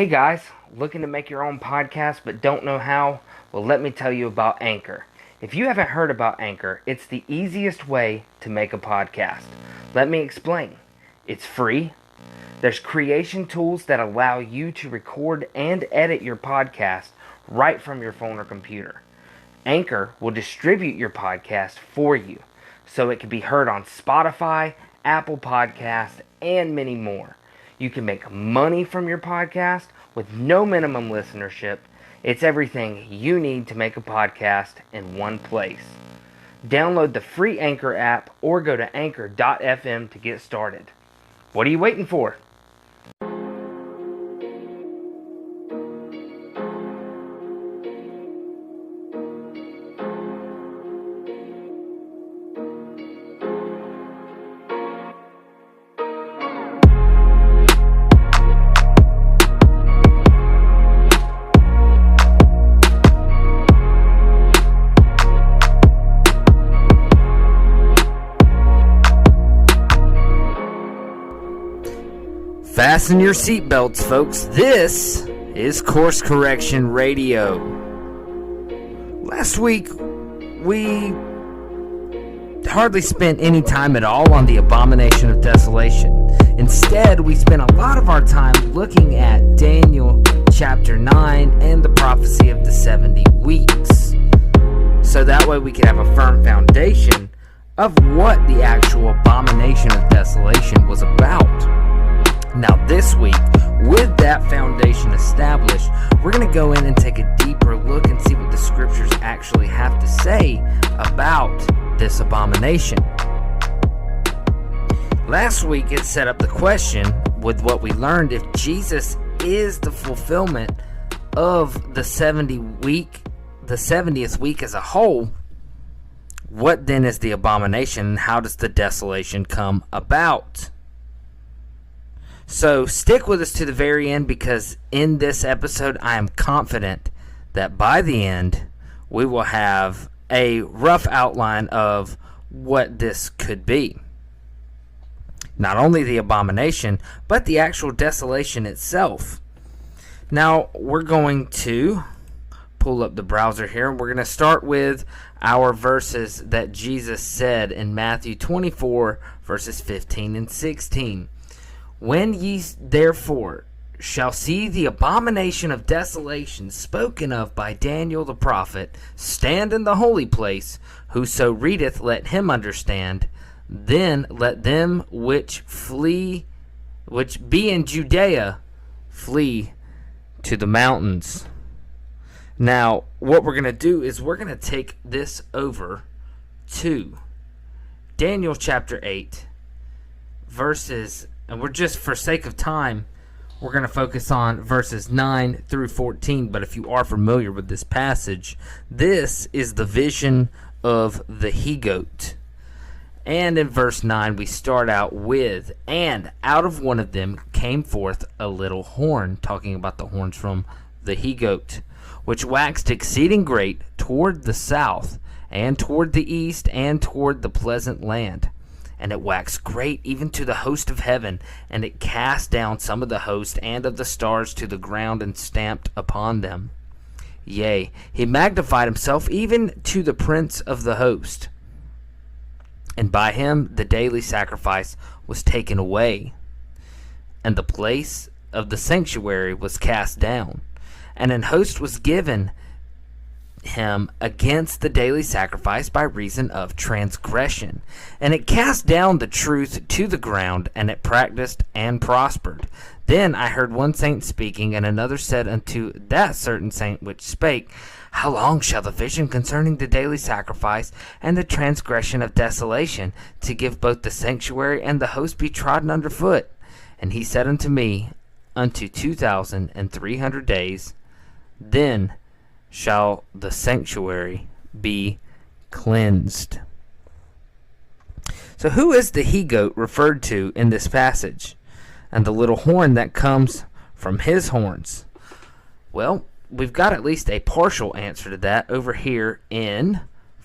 Hey guys, looking to make your own podcast but don't know how? Well, let me tell you about Anchor. If you haven't heard about Anchor, it's the easiest way to make a podcast. Let me explain. It's free. There's creation tools that allow you to record and edit your podcast right from your phone or computer. Anchor will distribute your podcast for you so it can be heard on Spotify, Apple Podcasts, and many more. You can make money from your podcast with no minimum listenership. It's everything you need to make a podcast in one place. Download the free Anchor app or go to anchor.fm to get started. What are you waiting for? Fasten your seatbelts, folks. This is Course Correction Radio. Last week, we hardly spent any time at all on the Abomination of Desolation. Instead, we spent a lot of our time looking at Daniel chapter 9 and the prophecy of the 70 weeks. So that way we could have a firm foundation of what the actual Abomination of Desolation was about. Now this week, with that foundation established, we're going to go in and take a deeper look and see what the scriptures actually have to say about this abomination. Last week, it set up the question with what we learned: if Jesus is the fulfillment of the 70th week as a whole, what then is the abomination and how does the desolation come about? So stick with us to the very end, because in this episode I am confident that by the end we will have a rough outline of what this could be. Not only the abomination, but the actual desolation itself. Now we're going to pull up the browser here, and we're going to start with our verses that Jesus said in Matthew 24 verses 15 and 16. When ye therefore shall see the abomination of desolation spoken of by Daniel the prophet stand in the holy place, whoso readeth, let him understand. Then let them which be in Judea, flee to the mountains. Now, what we're going to do is we're going to take this over to Daniel chapter 8, verses... And we're just, for sake of time, we're going to focus on verses 9 through 14. But if you are familiar with this passage, this is the vision of the he-goat. And in verse 9, we start out with, and out of one of them came forth a little horn, talking about the horns from the he-goat, which waxed exceeding great toward the south, and toward the east, and toward the pleasant land. And it waxed great even to the host of heaven, and it cast down some of the host and of the stars to the ground, and stamped upon them. Yea, he magnified himself even to the prince of the host. And by him the daily sacrifice was taken away, and the place of the sanctuary was cast down, and an host was given him against the daily sacrifice by reason of transgression. And it cast down the truth to the ground, and it practiced and prospered. Then I heard one saint speaking, and another said unto that certain saint which spake, How long shall the vision concerning the daily sacrifice and the transgression of desolation, to give both the sanctuary and the host be trodden under foot? And he said unto me, Unto 2,300 days, then shall the sanctuary be cleansed. So who is the he-goat referred to in this passage, and the little horn that comes from his horns? Well, we've got at least a partial answer to that over here in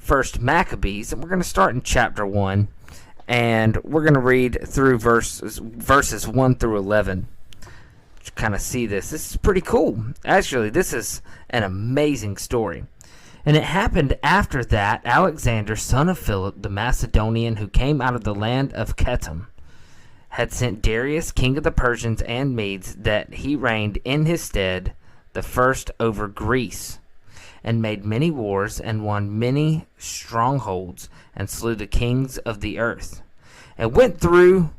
1 Maccabees, and we're going to start in chapter 1, and we're going to read through verses 1 through 11. kind of see this. This is pretty cool. Actually, this is an amazing story. And it happened after that Alexander, son of Philip the Macedonian, who came out of the land of Chetam, had sent Darius, king of the Persians and Medes, that he reigned in his stead, the first over Greece, and made many wars, and won many strongholds, and slew the kings of the earth, and went through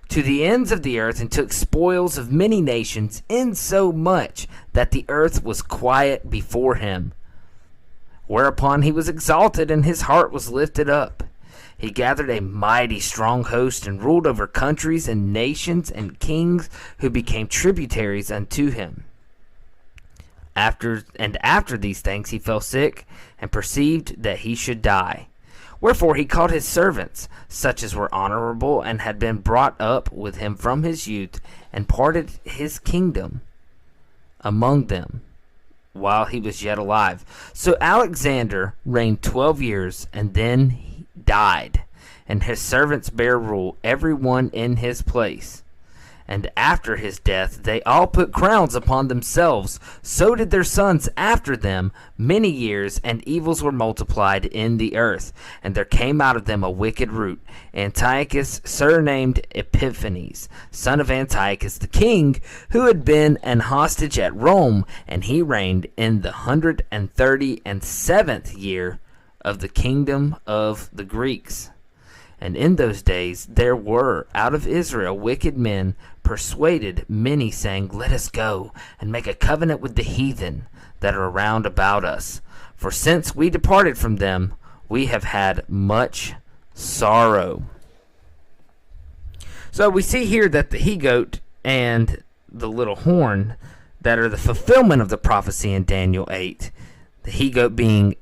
to the ends of the earth, and took spoils of many nations, insomuch that the earth was quiet before him. Whereupon he was exalted, and his heart was lifted up. He gathered a mighty strong host, and ruled over countries and nations and kings, who became tributaries unto him. After these things he fell sick, and perceived that he should die. Wherefore he called his servants, such as were honorable, and had been brought up with him from his youth, and parted his kingdom among them, while he was yet alive. So Alexander reigned 12 years, and then he died, and his servants bare rule, every one in his place. And after his death they all put crowns upon themselves. So did their sons after them many years, and evils were multiplied in the earth. And there came out of them a wicked root, Antiochus, surnamed Epiphanes, son of Antiochus the king, who had been an hostage at Rome, and he reigned in the 137th year of the kingdom of the Greeks. And in those days there were out of Israel wicked men, persuaded many, saying, Let us go and make a covenant with the heathen that are round about us. For since we departed from them, we have had much sorrow. So we see here that the he-goat and the little horn that are the fulfillment of the prophecy in Daniel 8, the he-goat being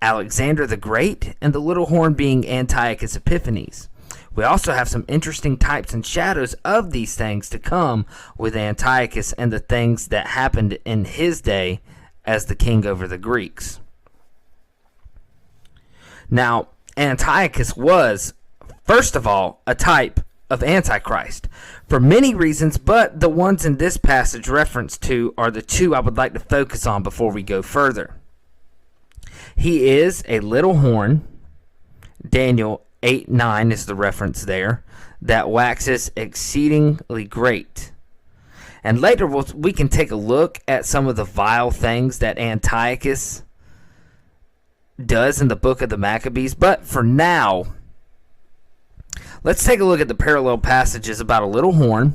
Alexander the Great, and the little horn being Antiochus Epiphanes. We also have some interesting types and shadows of these things to come with Antiochus and the things that happened in his day as the king over the Greeks. Now, Antiochus was, first of all, a type of Antichrist for many reasons, but the ones in this passage referenced to are the two I would like to focus on before we go further. He is a little horn. Daniel 8:9 is the reference there, that waxes exceedingly great. And later we can take a look at some of the vile things that Antiochus does in the book of the Maccabees. But for now, let's take a look at the parallel passages about a little horn.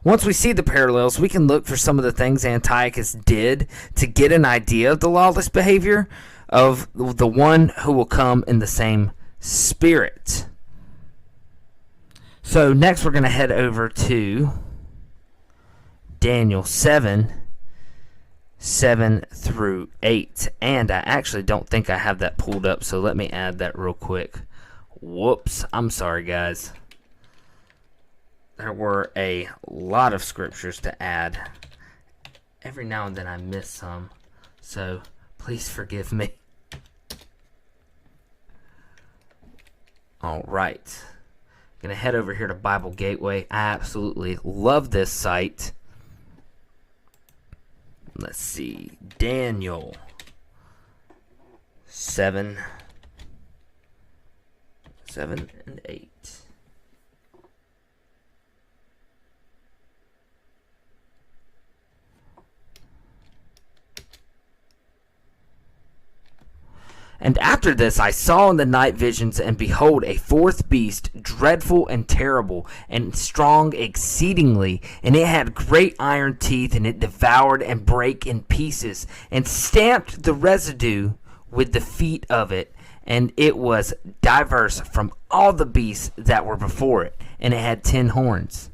Once we see the parallels, we can look for some of the things Antiochus did to get an idea of the lawless behavior of the one who will come in the same spirit. So next we're going to head over to Daniel 7:7-8. And I actually don't think I have that pulled up, so let me add that real quick. Whoops, I'm sorry guys. There were a lot of scriptures to add. Every now and then I miss some, so please forgive me. All right. Gonna head over here to Bible Gateway. I absolutely love this site. Let's see. Daniel 7:7-8. And after this I saw in the night visions, and behold, a fourth beast, dreadful and terrible, and strong exceedingly. And it had great iron teeth, and it devoured and brake in pieces, and stamped the residue with the feet of it. And it was diverse from all the beasts that were before it, and it had 10 horns.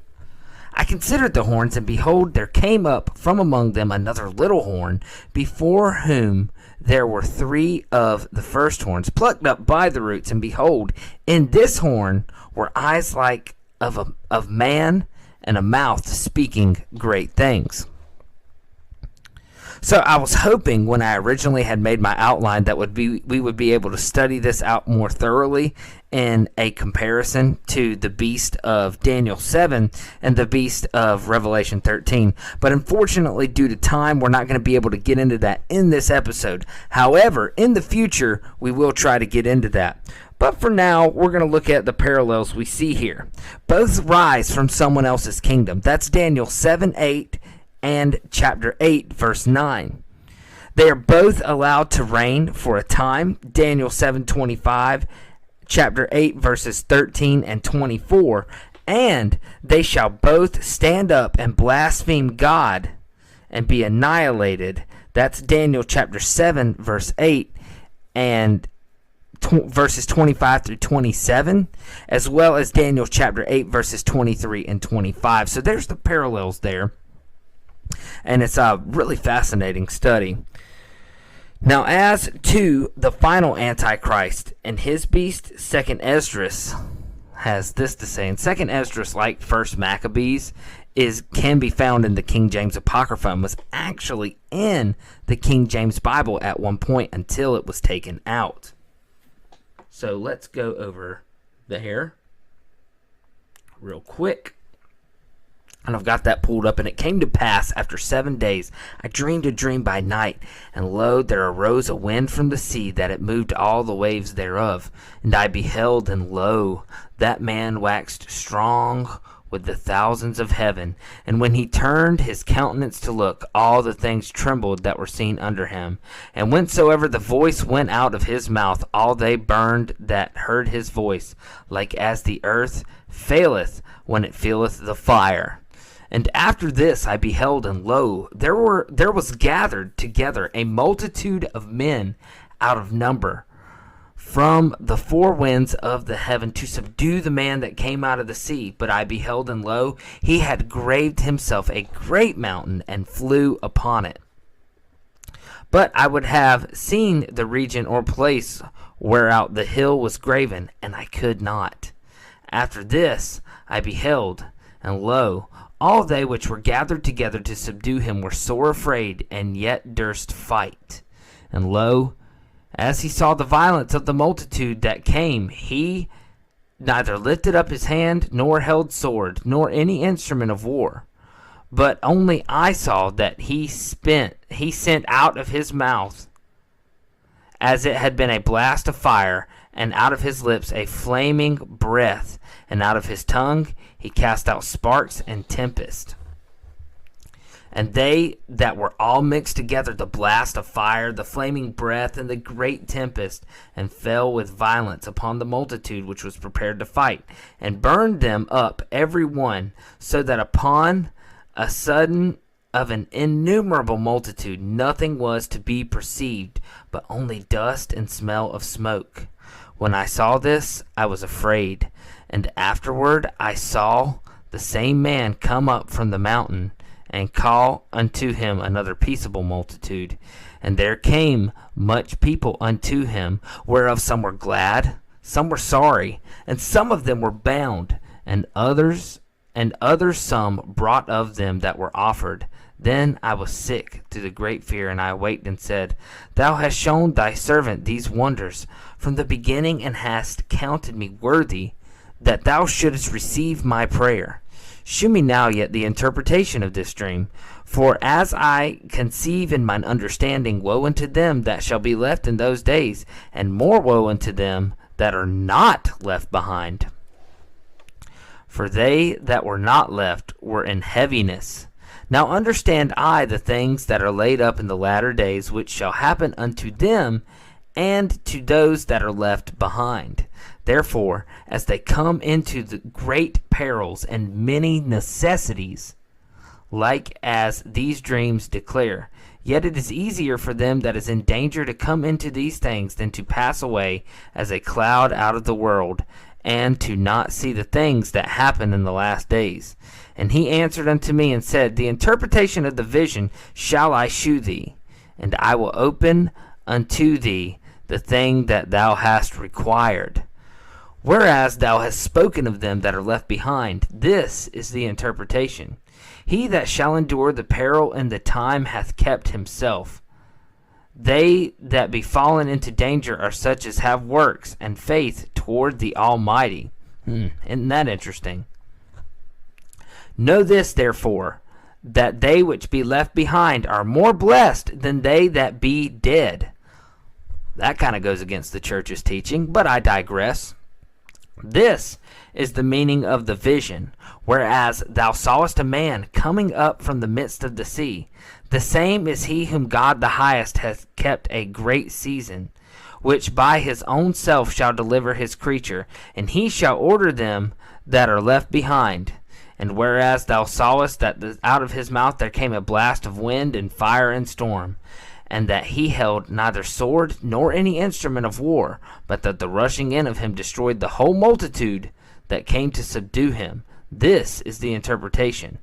I considered the horns, and behold, there came up from among them another little horn, before whom there were 3 of the first horns plucked up by the roots. And behold, in this horn were eyes like of man, and a mouth speaking great things. So I was hoping when I originally had made my outline that we would be able to study this out more thoroughly in a comparison to the beast of Daniel 7 and the beast of Revelation 13. But unfortunately, due to time, we're not going to be able to get into that in this episode. However, in the future, we will try to get into that. But for now, we're going to look at the parallels we see here. Both rise from someone else's kingdom. That's Daniel 7:8 and chapter 8, verse 9. They are both allowed to reign for a time. Daniel 7:25, chapter 8, verses 13 and 24. And they shall both stand up and blaspheme God and be annihilated. That's Daniel chapter 7, verse 8, and verses 25 through 27, as well as Daniel chapter 8, verses 23 and 25. So there's the parallels there. And it's a really fascinating study. Now, as to the final Antichrist and his beast, 2nd Esdras has this to say. And 2nd Esdras, like 1st Maccabees, can be found in the King James Apocrypha and was actually in the King James Bible at one point until it was taken out. So let's go over there real quick. And I've got that pulled up. And it came to pass after 7 days, I dreamed a dream by night, and lo, there arose a wind from the sea, that it moved all the waves thereof. And I beheld, and lo, that man waxed strong with the thousands of heaven. And when he turned his countenance to look, all the things trembled that were seen under him. And whensoever the voice went out of his mouth, all they burned that heard his voice, like as the earth faileth when it feeleth the fire. And after this I beheld, and lo, there was gathered together a multitude of men out of number from the four winds of the heaven to subdue the man that came out of the sea. But I beheld, and lo, he had graved himself a great mountain and flew upon it. But I would have seen the region or place whereout the hill was graven, and I could not. After this I beheld, and lo, all they which were gathered together to subdue him were sore afraid, and yet durst fight. And lo, as he saw the violence of the multitude that came, he neither lifted up his hand, nor held sword, nor any instrument of war. But only I saw that he sent out of his mouth, as it had been a blast of fire, and out of his lips a flaming breath, and out of his tongue he cast out sparks and tempest. And they that were all mixed together, the blast of fire, the flaming breath, and the great tempest, and fell with violence upon the multitude which was prepared to fight, and burned them up every one, so that upon a sudden of an innumerable multitude nothing was to be perceived, but only dust and smell of smoke. When I saw this, I was afraid. And afterward I saw the same man come up from the mountain, and call unto him another peaceable multitude. And there came much people unto him, whereof some were glad, some were sorry, and some of them were bound, and others some brought of them that were offered. Then I was sick to the great fear, and I awaked and said, Thou hast shown thy servant these wonders from the beginning, and hast counted me worthy that thou shouldest receive my prayer. Shew me now yet the interpretation of this dream. For as I conceive in mine understanding, woe unto them that shall be left in those days, and more woe unto them that are not left behind. For they that were not left were in heaviness. Now understand I the things that are laid up in the latter days, which shall happen unto them and to those that are left behind. Therefore, as they come into the great perils and many necessities, like as these dreams declare, yet it is easier for them that is in danger to come into these things than to pass away as a cloud out of the world, and to not see the things that happen in the last days. And he answered unto me and said, The interpretation of the vision shall I shew thee, and I will open unto thee the thing that thou hast required. Whereas thou hast spoken of them that are left behind, this is the interpretation. He that shall endure the peril in the time hath kept himself. They that be fallen into danger are such as have works and faith toward the Almighty. Isn't that interesting? Know this, therefore, that they which be left behind are more blessed than they that be dead. That kind of goes against the church's teaching, but I digress. This is the meaning of the vision. Whereas thou sawest a man coming up from the midst of the sea, the same is he whom God the highest hath kept a great season, which by his own self shall deliver his creature, and he shall order them that are left behind. And whereas thou sawest that out of his mouth there came a blast of wind and fire and storm, and that he held neither sword nor any instrument of war, but that the rushing in of him destroyed the whole multitude that came to subdue him. This is the interpretation.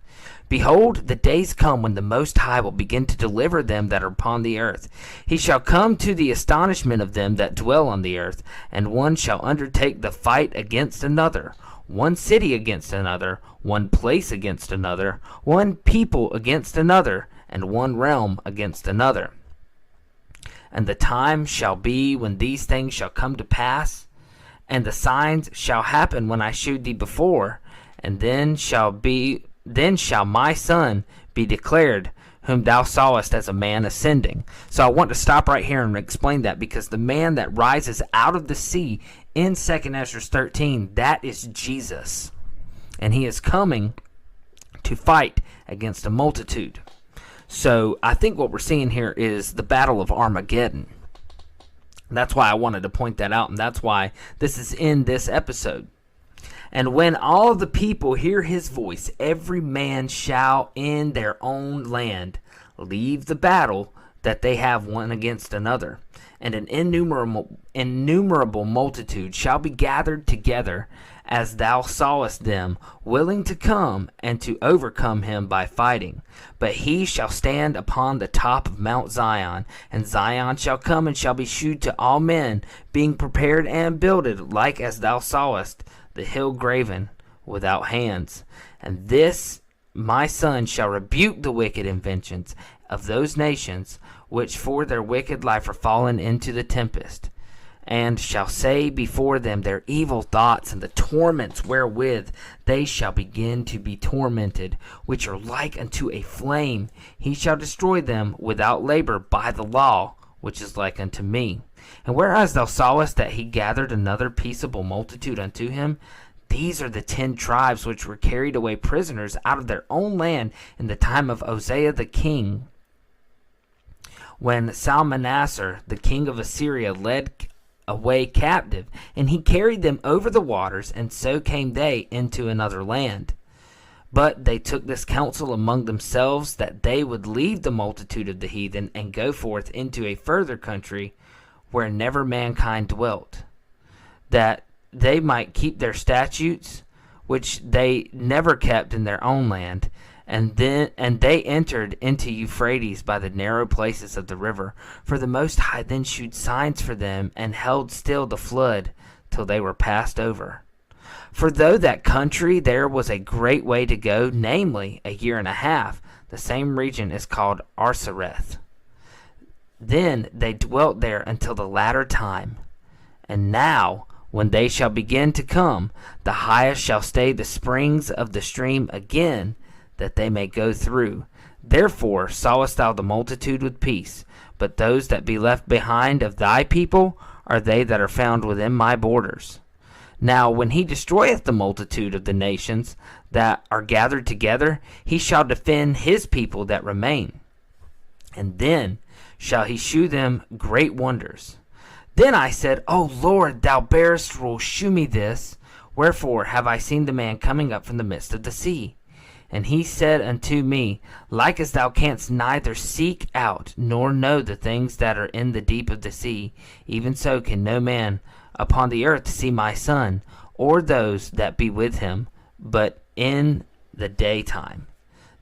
Behold, the days come when the Most High will begin to deliver them that are upon the earth. He shall come to the astonishment of them that dwell on the earth, and one shall undertake the fight against another, one city against another, one place against another, one people against another, and one realm against another. And the time shall be when these things shall come to pass, and the signs shall happen when I shewed thee before, and then shall my Son be declared, whom thou sawest as a man ascending. So I want to stop right here and explain that, because the man that rises out of the sea in 2 Ezra 13, that is Jesus. And he is coming to fight against a multitude. So I think what we're seeing here is the Battle of Armageddon. That's why I wanted to point that out, and that's why this is in this episode. And when all the people hear his voice, every man shall in their own land leave the battle that they have one against another. And an innumerable multitude shall be gathered together, as thou sawest them, willing to come and to overcome him by fighting. But he shall stand upon the top of Mount Zion, and Zion shall come and shall be shewed to all men, being prepared and builded, like as thou sawest the hill graven without hands. And this my Son shall rebuke the wicked inventions of those nations, which for their wicked life are fallen into the tempest, and shall say before them their evil thoughts and the torments wherewith they shall begin to be tormented, which are like unto a flame. He shall destroy them without labor by the law, which is like unto me. And whereas thou sawest that he gathered another peaceable multitude unto him, these are the 10 tribes which were carried away prisoners out of their own land in the time of Hosea the king, when Salmanassar the king of Assyria led away captive, and he carried them over the waters, and so came they into another land. But they took this counsel among themselves, that they would leave the multitude of the heathen, and go forth into a further country, where never mankind dwelt, that they might keep their statutes, which they never kept in their own land. And they entered into Euphrates by the narrow places of the river. For the Most High then shewed signs for them, and held still the flood till they were passed over. For though that country there was a great way to go, namely 1.5 years, the same region is called Arsareth. Then they dwelt there until the latter time. And now, when they shall begin to come, the highest shall stay the springs of the stream again, that they may go through. Therefore sawest thou the multitude with peace, but those that be left behind of thy people are they that are found within my borders. Now when he destroyeth the multitude of the nations that are gathered together, he shall defend his people that remain, and then shall he shew them great wonders. Then I said, O Lord, thou bearest rule, shew me this. Wherefore have I seen the man coming up from the midst of the sea? And he said unto me, like as thou canst neither seek out nor know the things that are in the deep of the sea, even so can no man upon the earth see my Son, or those that be with him, but in the daytime.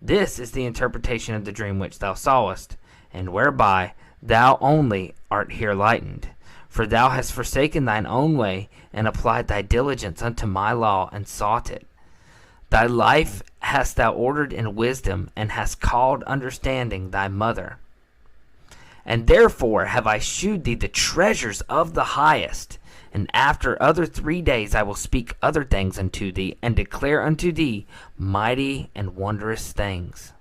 This is the interpretation of the dream which thou sawest, and whereby thou only art here lightened. For thou hast forsaken thine own way, and applied thy diligence unto my law, and sought it. Thy life hast thou ordered in wisdom, and hast called understanding thy mother. And therefore have I shewed thee the treasures of the highest. And after other 3 days I will speak other things unto thee, and declare unto thee mighty and wondrous things.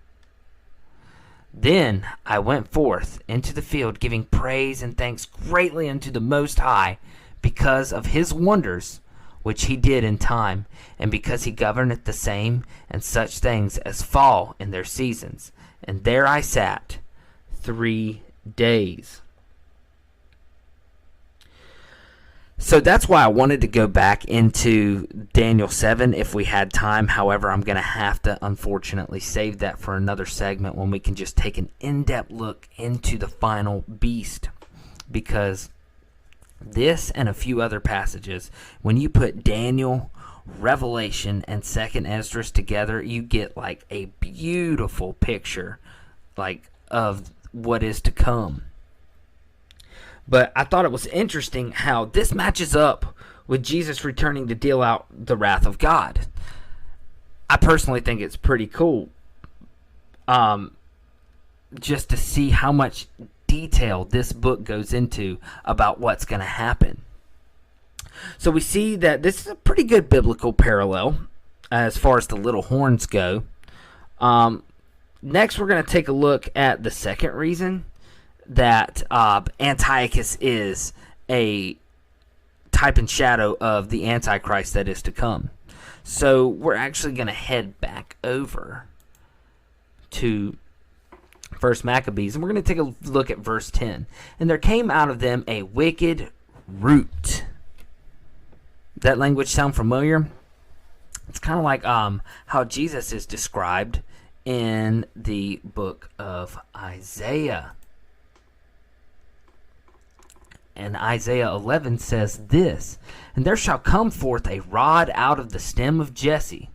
Then I went forth into the field, giving praise and thanks greatly unto the Most High, because of his wonders which he did in time, and because he governeth the same and such things as fall in their seasons. And there I sat 3 days. So that's why I wanted to go back into Daniel 7 if we had time. However, I'm going to have to unfortunately save that for another segment when we can just take an in-depth look into the final beast. Because this and a few other passages, when you put Daniel, Revelation, and 2nd Esdras together, you get like a beautiful picture like of what is to come. But I thought it was interesting how this matches up with Jesus returning to deal out the wrath of God. I personally think it's pretty cool just to see how much detail this book goes into about what's going to happen. So we see that this is a pretty good biblical parallel as far as the little horns go. Next, we're going to take a look at the second reason that Antiochus is a type and shadow of the Antichrist that is to come. So we're actually going to head back over to 1 Maccabees, and we're going to take a look at verse 10. And there came out of them a wicked root. That language sound familiar? It's kind of like how Jesus is described in the book of Isaiah. And Isaiah 11 says this, And there shall come forth a rod out of the stem of Jesse,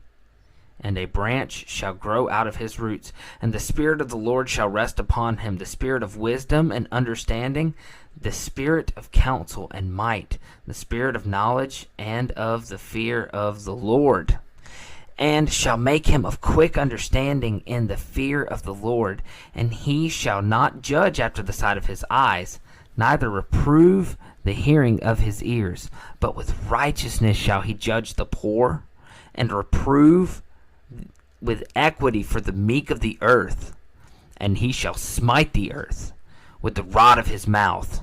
and a branch shall grow out of his roots. And the Spirit of the Lord shall rest upon him, the Spirit of wisdom and understanding, the Spirit of counsel and might, the Spirit of knowledge and of the fear of the Lord. And shall make him of quick understanding in the fear of the Lord. And he shall not judge after the sight of his eyes, neither reprove the hearing of his ears, but with righteousness shall he judge the poor, and reprove with equity for the meek of the earth. And he shall smite the earth with the rod of his mouth,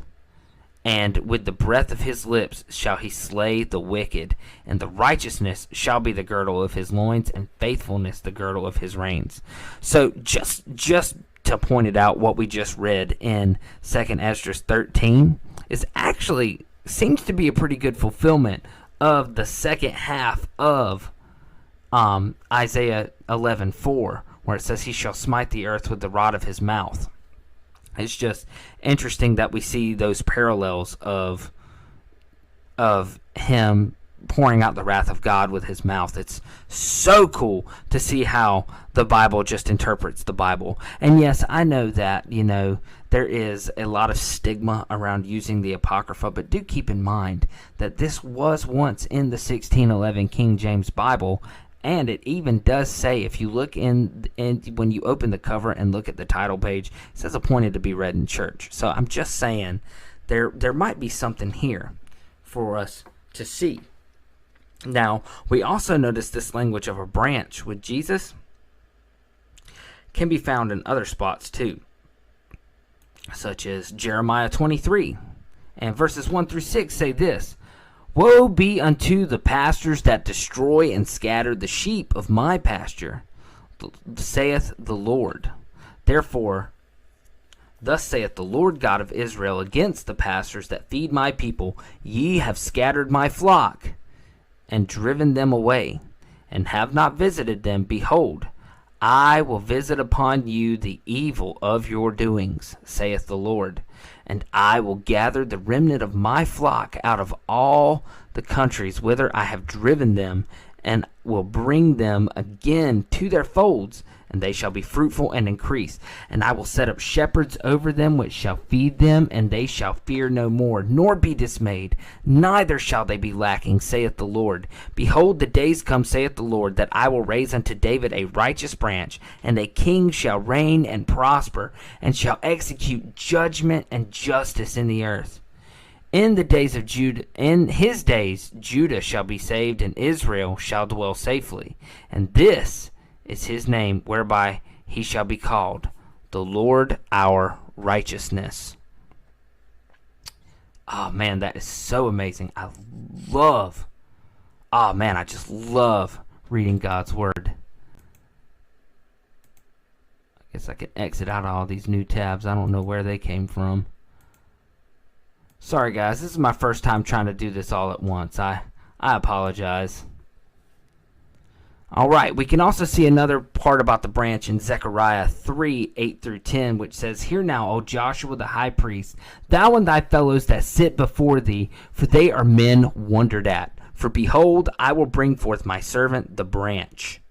and with the breath of his lips shall he slay the wicked. And the righteousness shall be the girdle of his loins, and faithfulness the girdle of his reins. So just to point it out, what we just read in 2nd Esdras 13 is actually seems to be a pretty good fulfillment of the second half of Isaiah 11:4, where it says he shall smite the earth with the rod of his mouth. It's just interesting that we see those parallels of him pouring out the wrath of God with his mouth. It's so cool to see how the Bible just interprets the Bible. And yes, I know that, there is a lot of stigma around using the Apocrypha, but do keep in mind that this was once in the 1611 King James Bible, and it even does say, if you look in when you open the cover and look at the title page, it says appointed to be read in church. So I'm just saying there might be something here for us to see. Now, we also notice this language of a branch with Jesus can be found in other spots too, such as Jeremiah 23. And verses 1 through 6 say this, Woe be unto the pastors that destroy and scatter the sheep of my pasture, saith the Lord. Therefore, thus saith the Lord God of Israel against the pastors that feed my people, Ye have scattered my flock, and driven them away, and have not visited them. Behold, I will visit upon you the evil of your doings, saith the Lord. And I will gather the remnant of my flock out of all the countries whither I have driven them, and will bring them again to their folds, and they shall be fruitful and increase. And I will set up shepherds over them, which shall feed them, and they shall fear no more, nor be dismayed, neither shall they be lacking, saith the Lord. Behold, the days come, saith the Lord, that I will raise unto David a righteous branch, and a king shall reign and prosper, and shall execute judgment and justice in the earth. In the days of Judah, in his days, Judah shall be saved, and Israel shall dwell safely. And this is his name, whereby he shall be called, the Lord our righteousness. Oh man, that is so amazing. I just love reading God's word. I guess I can exit out of all these new tabs. I don't know where they came from. Sorry guys, this is my first time trying to do this all at once. I apologize. Alright, we can also see another part about the branch in Zechariah 3, 8 through 10, which says, Hear now, O Joshua the high priest, thou and thy fellows that sit before thee, for they are men wondered at. For behold, I will bring forth my servant the branch.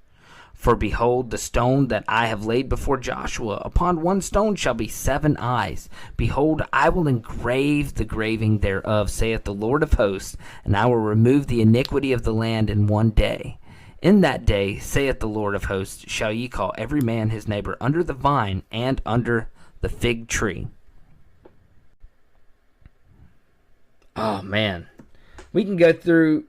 For behold, the stone that I have laid before Joshua, upon one stone shall be 7 eyes. Behold, I will engrave the graving thereof, saith the Lord of hosts, and I will remove the iniquity of the land in one day. In that day, saith the Lord of hosts, shall ye call every man his neighbor under the vine and under the fig tree. Oh man, we can go through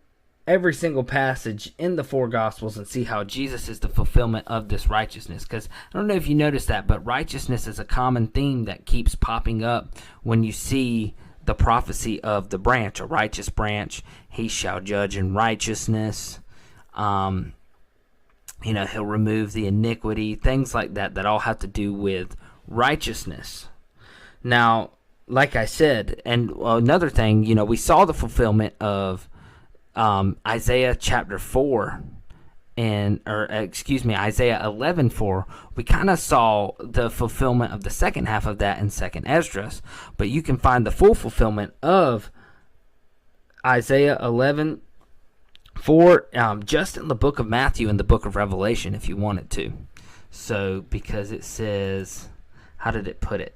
every single passage in the 4 Gospels and see how Jesus is the fulfillment of this righteousness. Because I don't know if you noticed that, but righteousness is a common theme that keeps popping up when you see the prophecy of the branch, a righteous branch. He shall judge in righteousness. He'll remove the iniquity, things like that all have to do with righteousness. Now, like I said, and another thing, we saw the fulfillment of Isaiah chapter 4 Isaiah 11:4. We kind of saw the fulfillment of the second half of that in 2nd Esdras, but you can find the full fulfillment of Isaiah 11:4 just in the book of Matthew and the book of Revelation if you wanted to. So, because it says, how did it put it?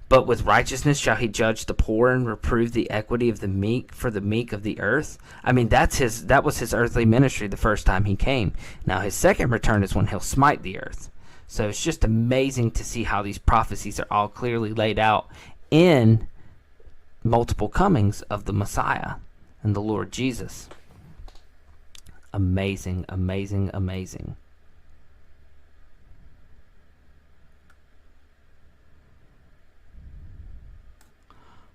But with righteousness shall he judge the poor and reprove the equity of the meek for the meek of the earth. I mean, that was his earthly ministry the first time he came. Now his second return is when he'll smite the earth. So it's just amazing to see how these prophecies are all clearly laid out in multiple comings of the Messiah and the Lord Jesus. Amazing, amazing, amazing.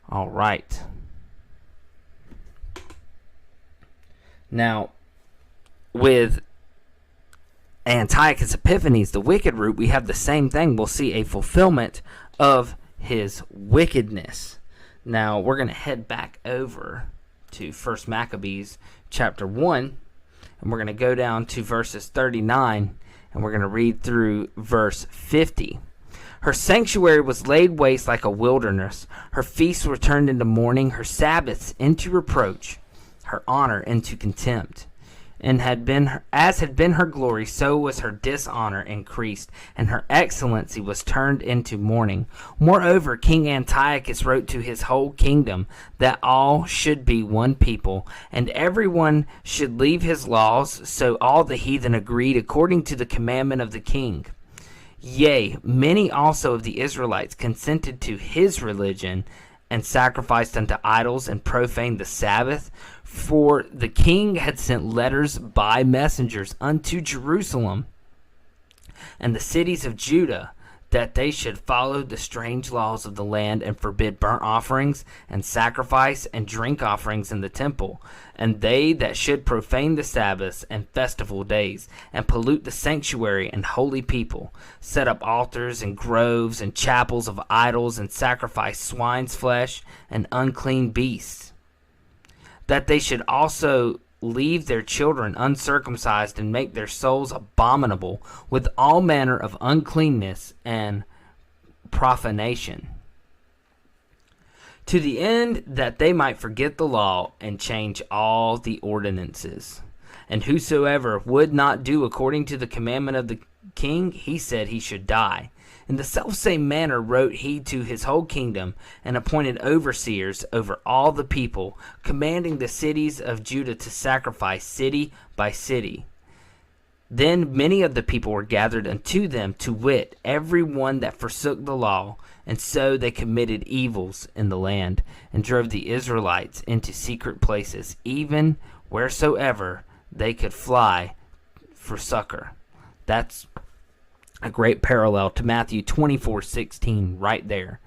All right. Now, with Antiochus Epiphanes, the wicked root, we have the same thing. We'll see a fulfillment of his wickedness. Now, we're going to head back over to 1 Maccabees chapter 1, and we're going to go down to verses 39, and we're going to read through verse 50. Her sanctuary was laid waste like a wilderness. Her feasts were turned into mourning, her Sabbaths into reproach, her honor into contempt. And as had been her glory, so was her dishonor increased, and her excellency was turned into mourning. Moreover, King Antiochus wrote to his whole kingdom that all should be one people, and everyone should leave his laws. So all the heathen agreed according to the commandment of the king. Yea, many also of the Israelites consented to his religion, and sacrificed unto idols, and profaned the Sabbath. For the king had sent letters by messengers unto Jerusalem and the cities of Judah, that they should follow the strange laws of the land, and forbid burnt offerings, and sacrifice, and drink offerings in the temple. And they that should profane the Sabbaths and festival days, and pollute the sanctuary and holy people, set up altars and groves and chapels of idols, and sacrifice swine's flesh and unclean beasts. That they should also leave their children uncircumcised, and make their souls abominable with all manner of uncleanness and profanation, to the end that they might forget the law and change all the ordinances. And whosoever would not do according to the commandment of king, he said he should die. In the selfsame manner wrote he to his whole kingdom, and appointed overseers over all the people, commanding the cities of Judah to sacrifice city by city. Then many of the people were gathered unto them, to wit, every one that forsook the law, and so they committed evils in the land, and drove the Israelites into secret places, even wheresoever they could fly for succor. That's a great parallel to Matthew 24:16 right there.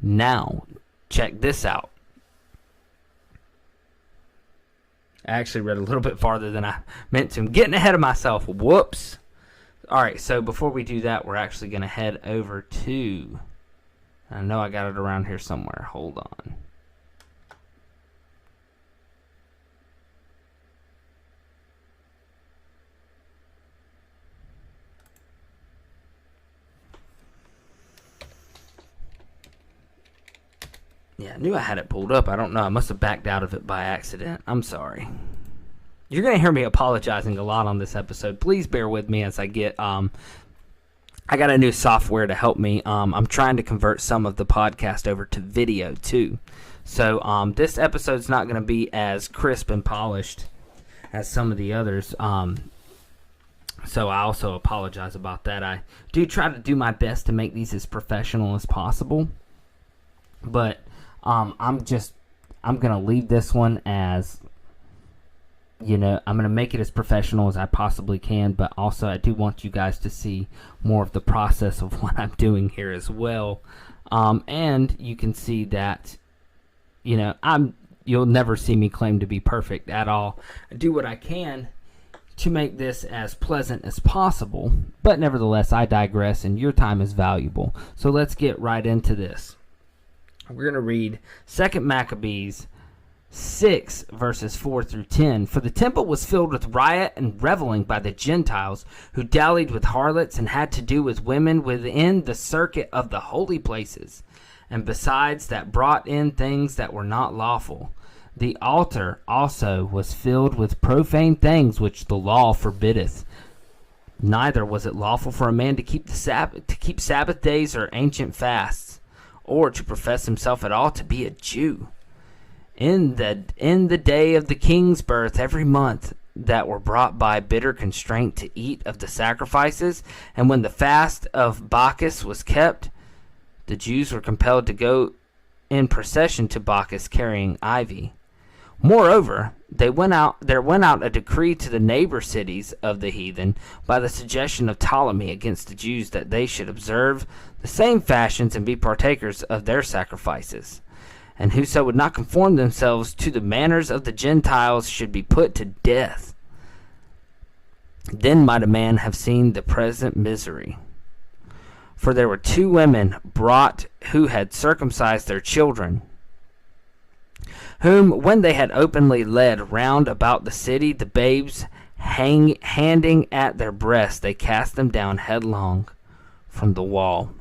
Now, check this out. I actually read a little bit farther than I meant to. I'm getting ahead of myself. Whoops. All right, so before we do that, we're actually going to head over to... I know I got it around here somewhere. Hold on. Yeah, I knew I had it pulled up. I don't know. I must have backed out of it by accident. I'm sorry. You're going to hear me apologizing a lot on this episode. Please bear with me as I get... I got a new software to help me. I'm trying to convert some of the podcast over to video, too. So this episode's not going to be as crisp and polished as some of the others. So I also apologize about that. I do try to do my best to make these as professional as possible. But... I'm going to leave this one as, I'm going to make it as professional as I possibly can, but also I do want you guys to see more of the process of what I'm doing here as well. And you can see that, you'll never see me claim to be perfect at all. I do what I can to make this as pleasant as possible, but nevertheless, I digress, and your time is valuable. So let's get right into this. We're going to read 2 Maccabees 6, verses 4 through 10. For the temple was filled with riot and reveling by the Gentiles, who dallied with harlots and had to do with women within the circuit of the holy places, and besides that brought in things that were not lawful. The altar also was filled with profane things which the law forbiddeth. Neither was it lawful for a man to keep Sabbath days or ancient fasts, or to profess himself at all to be a Jew. In the day of the king's birth, every month that were brought by bitter constraint to eat of the sacrifices, and when the fast of Bacchus was kept, the Jews were compelled to go in procession to Bacchus carrying ivy. Moreover, there went out a decree to the neighbor cities of the heathen by the suggestion of Ptolemy against the Jews, that they should observe the same fashions and be partakers of their sacrifices. And whoso would not conform themselves to the manners of the Gentiles should be put to death. Then might a man have seen the present misery. For there were 2 women brought who had circumcised their children, whom when they had openly led round about the city, the babes handing at their breasts, they cast them down headlong from the wall.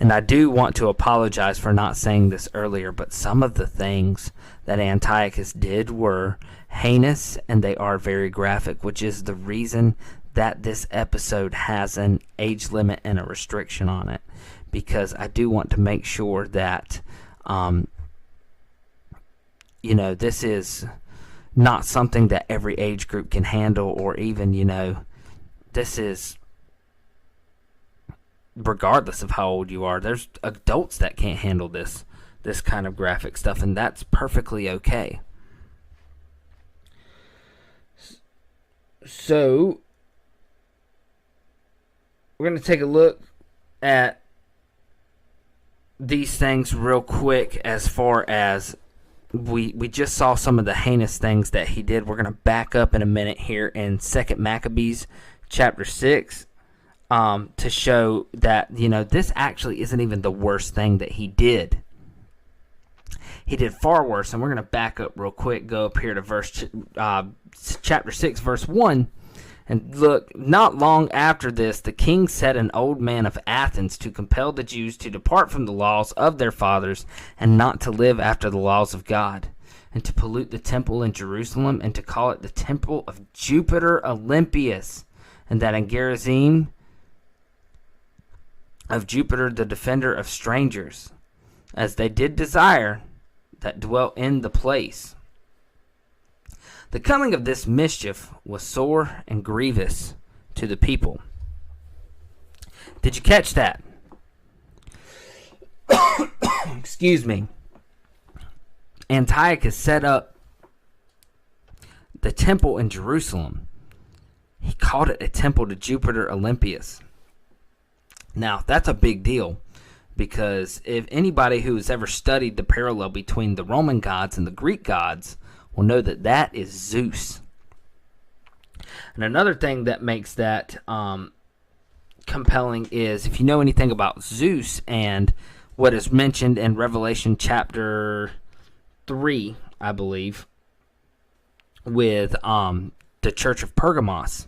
And I do want to apologize for not saying this earlier, but some of the things that Antiochus did were heinous, and they are very graphic, which is the reason that this episode has an age limit and a restriction on it, because I do want to make sure that this is not something that every age group can handle, or even, this is regardless of how old you are. There's adults that can't handle this kind of graphic stuff, and that's perfectly okay. So, we're going to take a look at these things real quick. As far as we just saw some of the heinous things that he did. We're going to back up in a minute here in 2 Maccabees chapter 6 to show that, this actually isn't even the worst thing that he did. He did far worse, and we're going to back up real quick, go up here to chapter 6, verse 1. And look, not long after this, the king set an old man of Athens to compel the Jews to depart from the laws of their fathers and not to live after the laws of God, and to pollute the temple in Jerusalem and to call it the temple of Jupiter Olympius, and that in Gerizim of Jupiter, the defender of strangers, as they did desire that dwelt in the place. The coming of this mischief was sore and grievous to the people. Did you catch that? Excuse me. Antiochus set up the temple in Jerusalem. He called it a temple to Jupiter Olympius. Now, that's a big deal, because if anybody who has ever studied the parallel between the Roman gods and the Greek gods will know that that is Zeus. And another thing that makes that compelling is, if you know anything about Zeus and what is mentioned in Revelation chapter 3, I believe, with the church of Pergamos.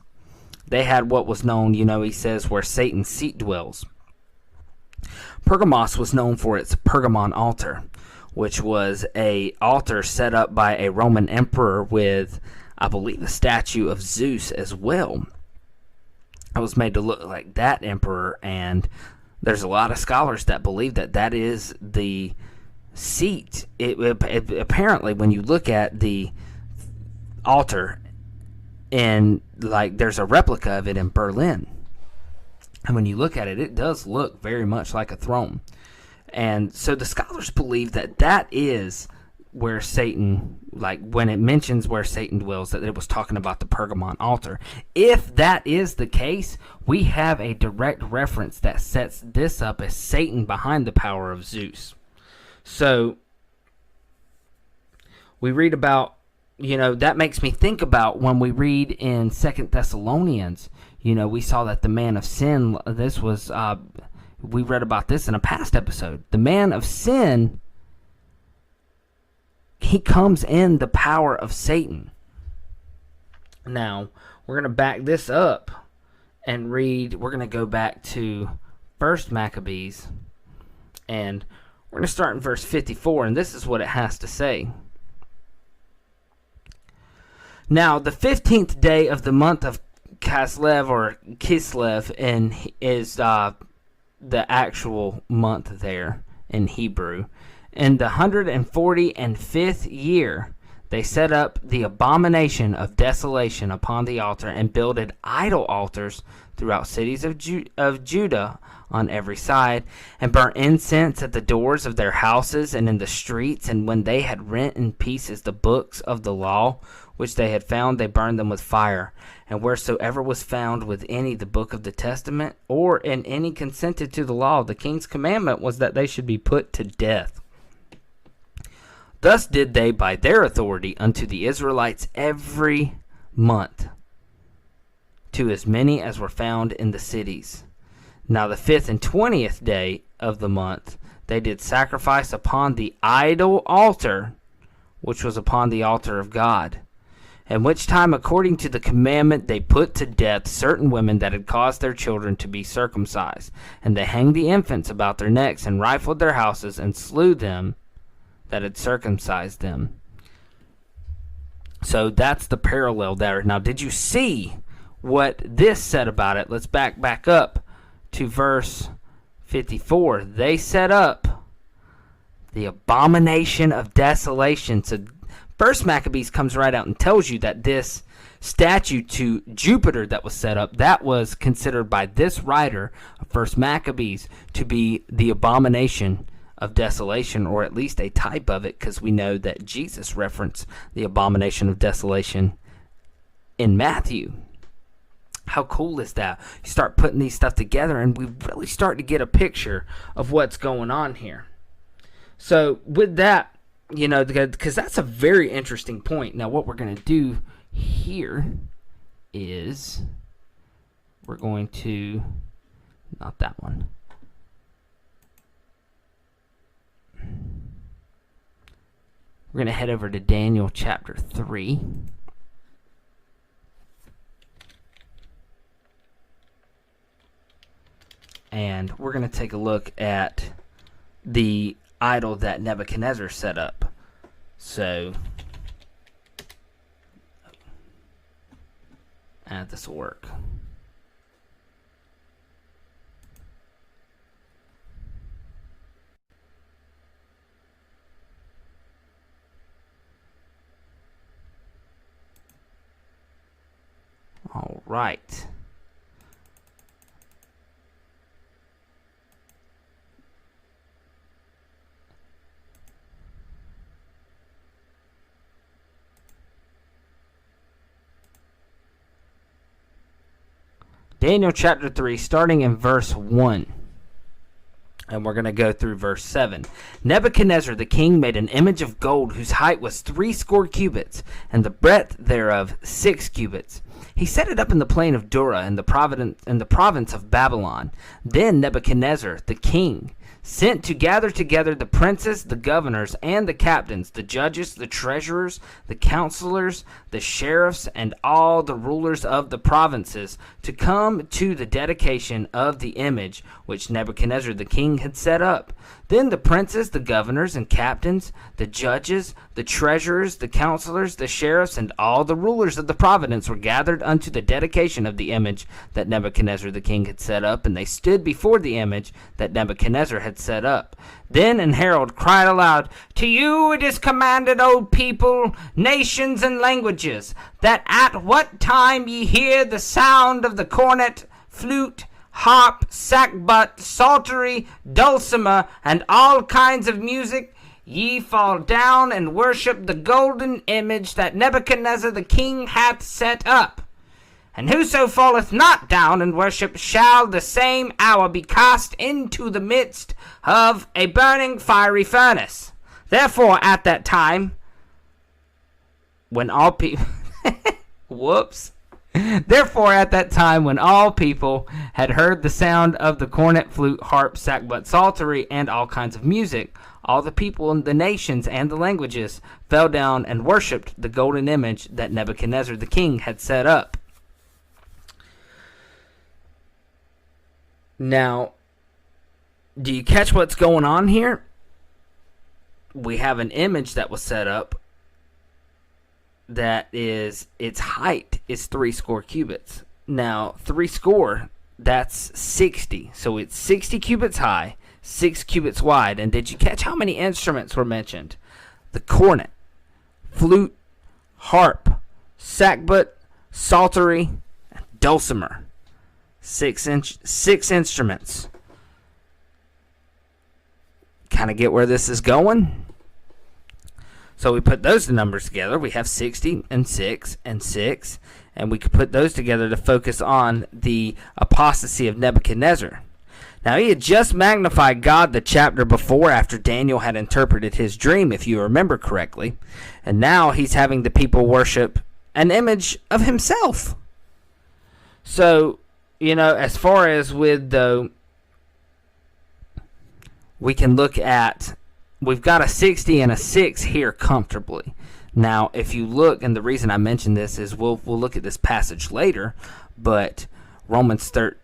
They had what was known, he says, where Satan's seat dwells. Pergamos was known for its Pergamon altar, which was a altar set up by a Roman emperor with, I believe, a statue of Zeus as well. It was made to look like that emperor, and there's a lot of scholars that believe that that is the seat. Apparently, when you look at the altar, and there's a replica of it in Berlin, and when you look at it, it does look very much like a throne. And so the scholars believe that that is where Satan, when it mentions where Satan dwells, that it was talking about the Pergamon altar. If that is the case, we have a direct reference that sets this up as Satan behind the power of Zeus. So we read about, that makes me think about when we read in 2 Thessalonians, we saw that the man of sin, we read about this in a past episode. The man of sin, he comes in the power of Satan. Now, we're going to back this up and read, we're going to go back to 1 Maccabees, and we're going to start in verse 54, and this is what it has to say. Now, the 15th day of the month of Kislev, or Kislev, and is the actual month there in Hebrew. In the 145th year, they set up the abomination of desolation upon the altar and builded idol altars throughout cities of Judah on every side, and burnt incense at the doors of their houses and in the streets. And when they had rent in pieces the books of the law which they had found, they burned them with fire. And wheresoever was found with any the book of the testament, or in any consented to the law, the king's commandment was that they should be put to death. Thus did they by their authority unto the Israelites every month, to as many as were found in the cities. Now the 5th and 20th day of the month they did sacrifice upon the idol altar, which was upon the altar of God. In which time, according to the commandment, they put to death certain women that had caused their children to be circumcised. And they hanged the infants about their necks, and rifled their houses, and slew them that had circumcised them. So that's the parallel there. Now, did you see what this said about it? Let's back up to verse 54. They set up the abomination of desolation. So First Maccabees comes right out and tells you that this statue to Jupiter that was set up, that was considered by this writer of First Maccabees to be the abomination of desolation, or at least a type of it, because we know that Jesus referenced the abomination of desolation in Matthew. How cool is that? You start putting these stuff together, and we really start to get a picture of what's going on here. So with that, because that's a very interesting point. Now, what we're going to do here is we're going to, not that one. We're going to head over to Daniel chapter 3. And we're going to take a look at the idol that Nebuchadnezzar set up. So, this will work. right. Daniel chapter 3, starting in verse 1. And we're going to go through verse 7. Nebuchadnezzar the king made an image of gold whose height was 80 cubits, and the breadth thereof 6 cubits. He set it up in the plain of Dura in the province of Babylon. Then Nebuchadnezzar the king sent to gather together the princes, the governors, and the captains, the judges, the treasurers, the counselors, the sheriffs, and all the rulers of the provinces to come to the dedication of the image which Nebuchadnezzar the king had set up. Then the princes, the governors, and captains, the judges, the treasurers, the counselors, the sheriffs, and all the rulers of the province were gathered unto the dedication of the image that Nebuchadnezzar the king had set up, and they stood before the image that Nebuchadnezzar had set up. Then an herald cried aloud, To you it is commanded, O people, nations, and languages, that at what time ye hear the sound of the cornet, flute, harp, sackbut, psaltery, dulcimer, and all kinds of music, ye fall down and worship the golden image that Nebuchadnezzar the king hath set up. And whoso falleth not down and worship shall the same hour be cast into the midst of a burning fiery furnace. Therefore at that time, when all people... Therefore at that time when all people had heard the sound of the cornet, flute, harp, sackbut, psaltery, and all kinds of music, all the people in the nations and the languages fell down and worshipped the golden image that Nebuchadnezzar the king had set up. Now, do you catch what's going on here? We have an image that was set up that is, its height is 80 cubits. Now, 80, that's 60. So it's 60 cubits high, 6 cubits wide. And did you catch how many instruments were mentioned? The cornet, flute, harp, sackbut, psaltery, and dulcimer. 6 instruments. Kind of get where this is going? So we put those numbers together. We have 60 and 6 and 6. And we could put those together to focus on the apostasy of Nebuchadnezzar. Now, he had just magnified God the chapter before after Daniel had interpreted his dream, if you remember correctly. And now he's having the people worship an image of himself. So, you know, as far as with, though, we can look at, we've got a 60 and a 6 here comfortably. Now, if you look, and the reason I mention this is we'll look at this passage later, but Revelation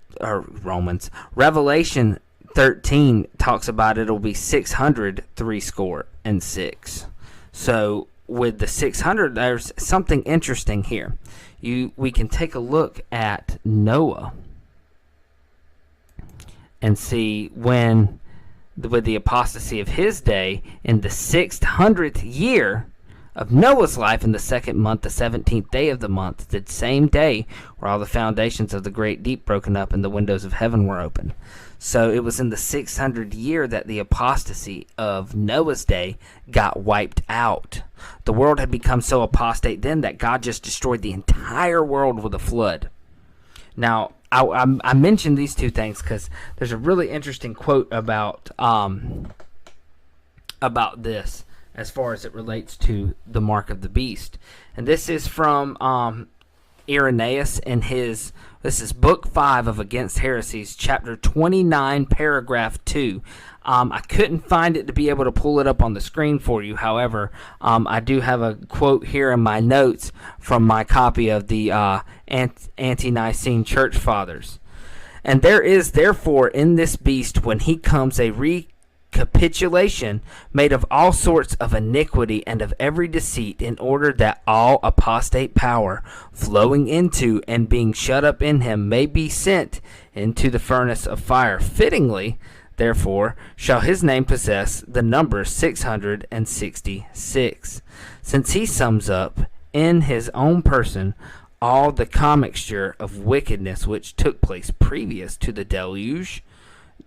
13 talks about it'll be 600 threescore-and-six. So with the 600, there's something interesting here. We can take a look at Noah and see when, with the apostasy of his day, in the 600th year of Noah's life, in the 2nd month, the 17th day of the month, the same day where all the foundations of the great deep broken up and the windows of heaven were opened. So it was in the 600th year that the apostasy of Noah's day got wiped out. The world had become so apostate then that God just destroyed the entire world with a flood. Now, I mentioned these two things because there's a really interesting quote about this as far as it relates to the mark of the beast. And this is from Irenaeus in this is book 5 of Against Heresies, chapter 29, paragraph 2. I couldn't find it to be able to pull it up on the screen for you. However, I do have a quote here in my notes from my copy of the Ante-Nicene Church Fathers. And there is therefore in this beast, when he comes, a recapitulation made of all sorts of iniquity and of every deceit, in order that all apostate power flowing into and being shut up in him may be sent into the furnace of fire. Fittingly, therefore, shall his name possess the number 666, since he sums up in his own person all the commixture of wickedness which took place previous to the deluge,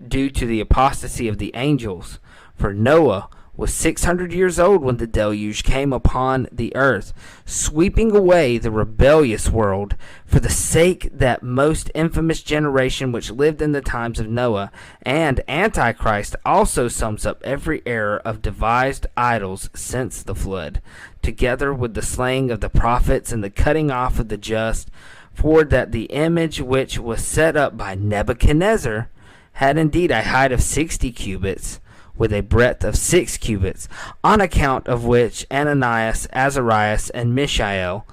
due to the apostasy of the angels. For Noah was 600 years old when the deluge came upon the earth, sweeping away the rebellious world, for the sake that most infamous generation which lived in the times of Noah. And Antichrist also sums up every error of devised idols since the flood, together with the slaying of the prophets and the cutting off of the just, for that the image which was set up by Nebuchadnezzar had indeed a height of 60 cubits, with a breadth of 6 cubits, on account of which Ananias, Azarias, and Mishael,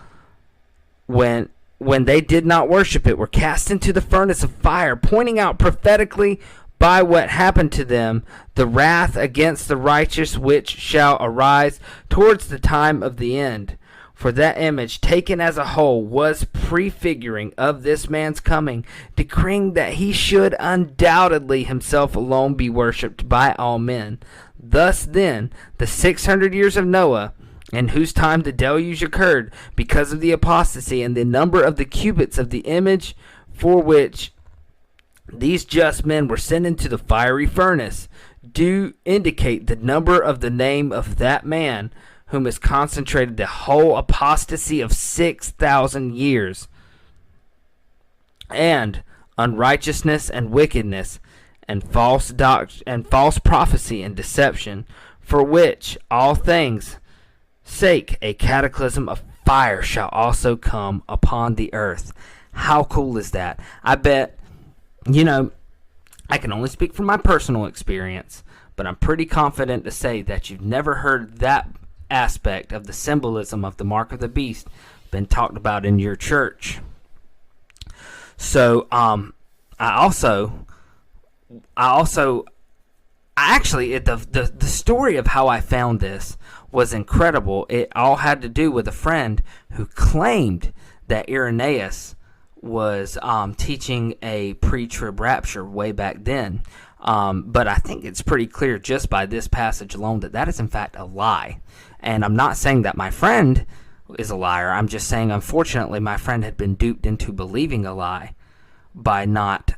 when they did not worship it, were cast into the furnace of fire, pointing out prophetically by what happened to them the wrath against the righteous which shall arise towards the time of the end. For that image, taken as a whole, was prefiguring of this man's coming, decreeing that he should undoubtedly himself alone be worshipped by all men. Thus then, the 600 years of Noah, in whose time the deluge occurred, because of the apostasy, and the number of the cubits of the image for which these just men were sent into the fiery furnace, do indicate the number of the name of that man, whom is concentrated the whole apostasy of 6,000 years, and unrighteousness and wickedness, and false prophecy and deception, for which all things sake a cataclysm of fire shall also come upon the earth. How cool is that? I bet, I can only speak from my personal experience, but I'm pretty confident to say that you've never heard that aspect of the symbolism of the mark of the beast been talked about in your church. So the story of how I found this was incredible. It all had to do with a friend who claimed that Irenaeus was teaching a pre-trib rapture way back then. But I think it's pretty clear just by this passage alone that is in fact a lie. And I'm not saying that my friend is a liar. I'm just saying, unfortunately, my friend had been duped into believing a lie by not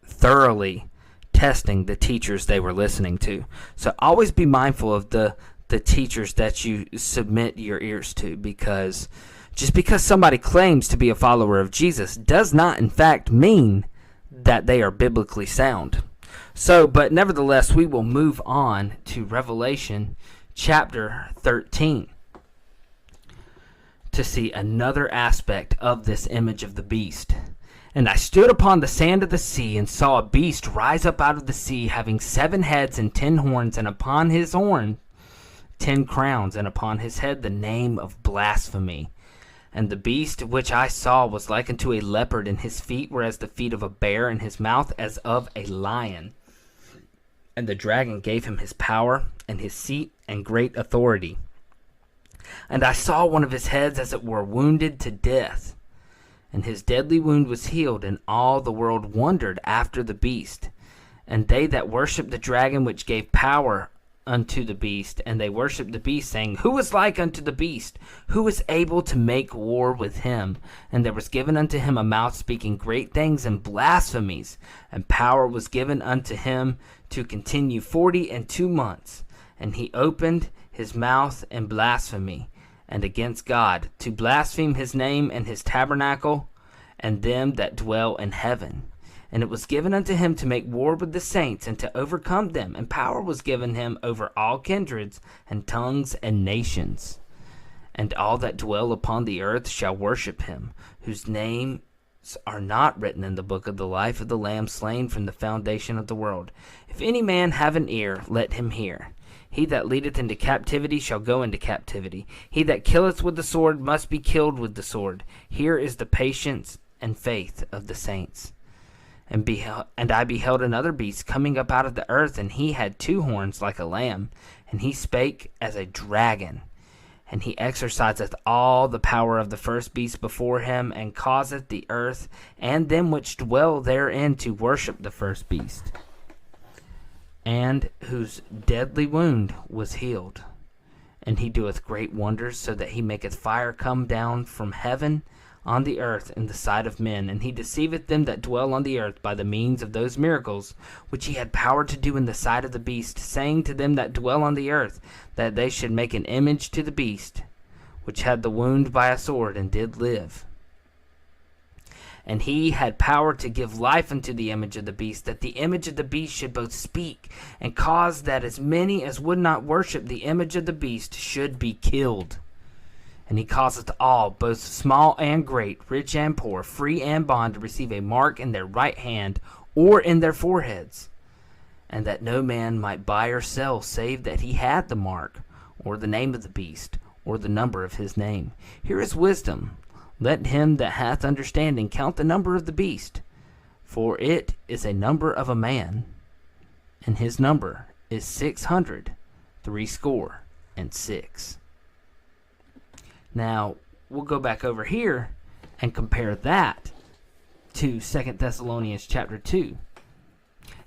thoroughly testing the teachers they were listening to. So always be mindful of the teachers that you submit your ears to, because just because somebody claims to be a follower of Jesus does not, in fact, mean that they are biblically sound. So, but nevertheless, we will move on to Revelation chapter 13 to see another aspect of this image of the beast. And I stood upon the sand of the sea and saw a beast rise up out of the sea, having 7 heads and 10 horns, and upon his horn 10 crowns, and upon his head the name of blasphemy. And the beast which I saw was like unto a leopard, and his feet were as the feet of a bear, and his mouth as of a lion. And the dragon gave him his power, and his seat, and great authority. And I saw one of his heads as it were wounded to death, and his deadly wound was healed, and all the world wondered after the beast. And they that worshipped the dragon which gave power unto the beast, and they worshipped the beast, saying, Who is like unto the beast? Who is able to make war with him? And there was given unto him a mouth speaking great things and blasphemies, and power was given unto him to continue 42 months. And he opened his mouth in blasphemy, and against God, to blaspheme his name and his tabernacle, and them that dwell in heaven. And it was given unto him to make war with the saints, and to overcome them. And power was given him over all kindreds, and tongues, and nations. And all that dwell upon the earth shall worship him, whose names are not written in the book of the life of the Lamb slain from the foundation of the world. If any man have an ear, let him hear. He that leadeth into captivity shall go into captivity. He that killeth with the sword must be killed with the sword. Here is the patience and faith of the saints. And I beheld another beast coming up out of the earth, and he had 2 horns like a lamb, and he spake as a dragon. And he exerciseth all the power of the first beast before him, and causeth the earth and them which dwell therein to worship the first beast, and whose deadly wound was healed. And he doeth great wonders, so that he maketh fire come down from heaven on the earth in the sight of men, and he deceiveth them that dwell on the earth by the means of those miracles which he had power to do in the sight of the beast, saying to them that dwell on the earth that they should make an image to the beast, which had the wound by a sword, and did live. And he had power to give life unto the image of the beast, that the image of the beast should both speak, and cause that as many as would not worship the image of the beast should be killed. And he causeth all, both small and great, rich and poor, free and bond, to receive a mark in their right hand or in their foreheads, and that no man might buy or sell, save that he had the mark, or the name of the beast, or the number of his name. Here is wisdom. Let him that hath understanding count the number of the beast, for it is a number of a man, and his number is 666. Now, we'll go back over here and compare that to 2 Thessalonians chapter 2.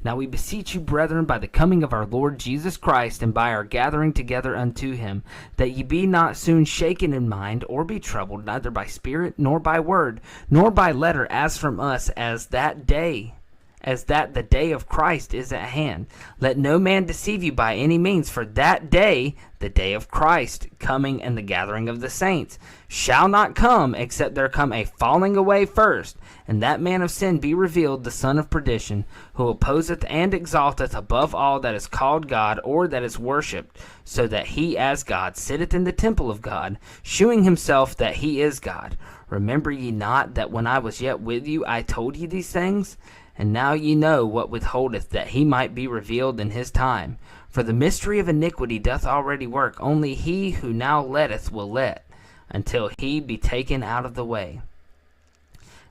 Now we beseech you, brethren, by the coming of our Lord Jesus Christ, and by our gathering together unto him, that ye be not soon shaken in mind, or be troubled, neither by spirit, nor by word, nor by letter, as from us, as that the day of Christ is at hand. Let no man deceive you by any means, for that day, the day of Christ, coming and the gathering of the saints, shall not come, except there come a falling away first, and that man of sin be revealed, the son of perdition, who opposeth and exalteth above all that is called God, or that is worshipped, so that he as God sitteth in the temple of God, shewing himself that he is God. Remember ye not that when I was yet with you I told you these things? And now ye know what withholdeth, that he might be revealed in his time. For the mystery of iniquity doth already work. Only he who now letteth will let, until he be taken out of the way.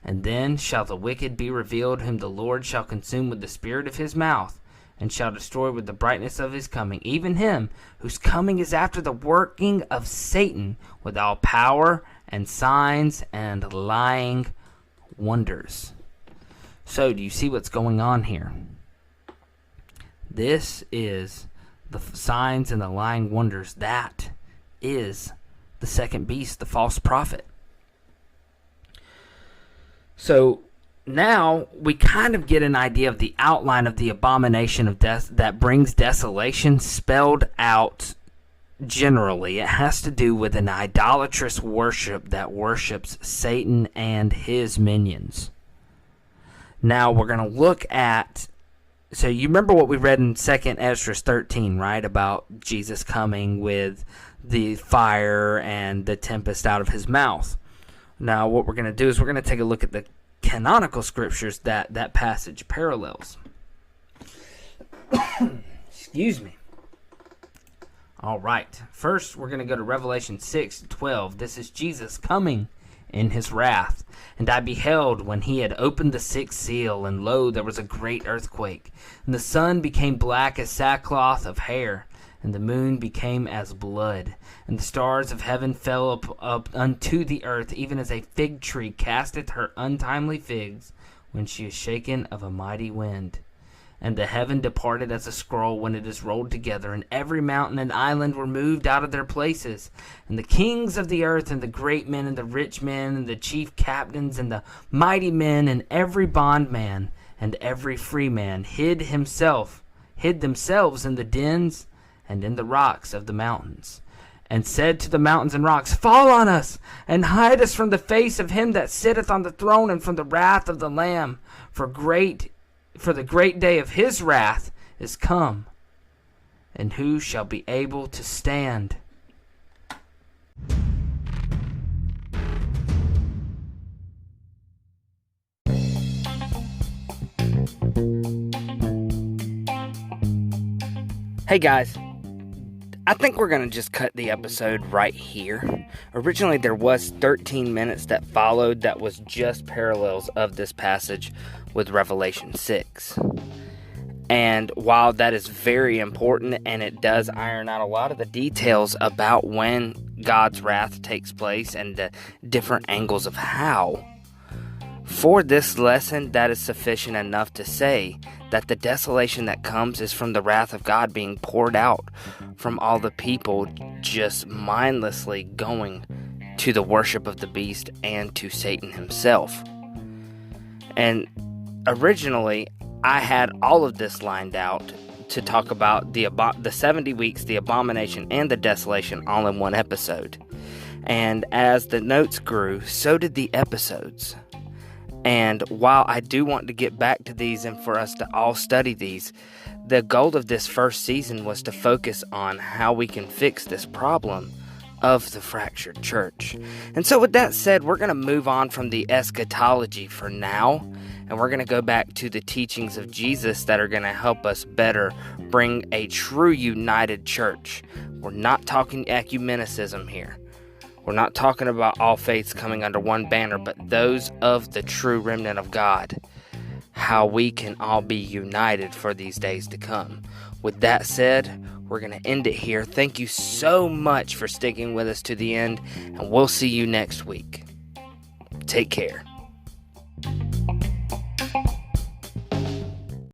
And then shall the wicked be revealed, whom the Lord shall consume with the spirit of his mouth, and shall destroy with the brightness of his coming, even him whose coming is after the working of Satan, with all power and signs and lying wonders. So, do you see what's going on here? This is the signs and the lying wonders. That is the second beast, the false prophet. So, now we kind of get an idea of the outline of the abomination of death that brings desolation spelled out generally. It has to do with an idolatrous worship that worships Satan and his minions. Now we're going to look at, so you remember what we read in 2 Esdras 13, right? About Jesus coming with the fire and the tempest out of his mouth. Now what we're going to do is we're going to take a look at the canonical scriptures that passage parallels. Excuse me. All right. First, we're going to go to Revelation 6:12. This is Jesus coming in his wrath. And I beheld when he had opened the sixth seal, and lo, there was a great earthquake. And the sun became black as sackcloth of hair, and the moon became as blood. And the stars of heaven fell up unto the earth, even as a fig tree casteth her untimely figs when she is shaken of a mighty wind. And the heaven departed as a scroll when it is rolled together, and every mountain and island were moved out of their places. And the kings of the earth, and the great men, and the rich men, and the chief captains, and the mighty men, and every bondman, and every free man hid themselves in the dens and in the rocks of the mountains, and said to the mountains and rocks, Fall on us, and hide us from the face of him that sitteth on the throne, and from the wrath of the Lamb, for the great day of his wrath is come, and who shall be able to stand? Hey guys, I think we're going to just cut the episode right here. Originally there was 13 minutes that followed that was just parallels of this passage with Revelation 6. And while that is very important and it does iron out a lot of the details about when God's wrath takes place and the different angles of how, for this lesson that is sufficient enough to say that the desolation that comes is from the wrath of God being poured out from all the people just mindlessly going to the worship of the beast and to Satan himself. And originally, I had all of this lined out to talk about the 70 weeks, the abomination, and the desolation all in one episode. And as the notes grew, so did the episodes. And while I do want to get back to these and for us to all study these, the goal of this first season was to focus on how we can fix this problem of the fractured church. And so with that said, we're going to move on from the eschatology for now, and we're going to go back to the teachings of Jesus that are going to help us better bring a true united church. We're not talking ecumenicism here. We're not talking about all faiths coming under one banner, but those of the true remnant of God. How we can all be united for these days to come. With that said, we're going to end it here. Thank you so much for sticking with us to the end, and we'll see you next week. Take care.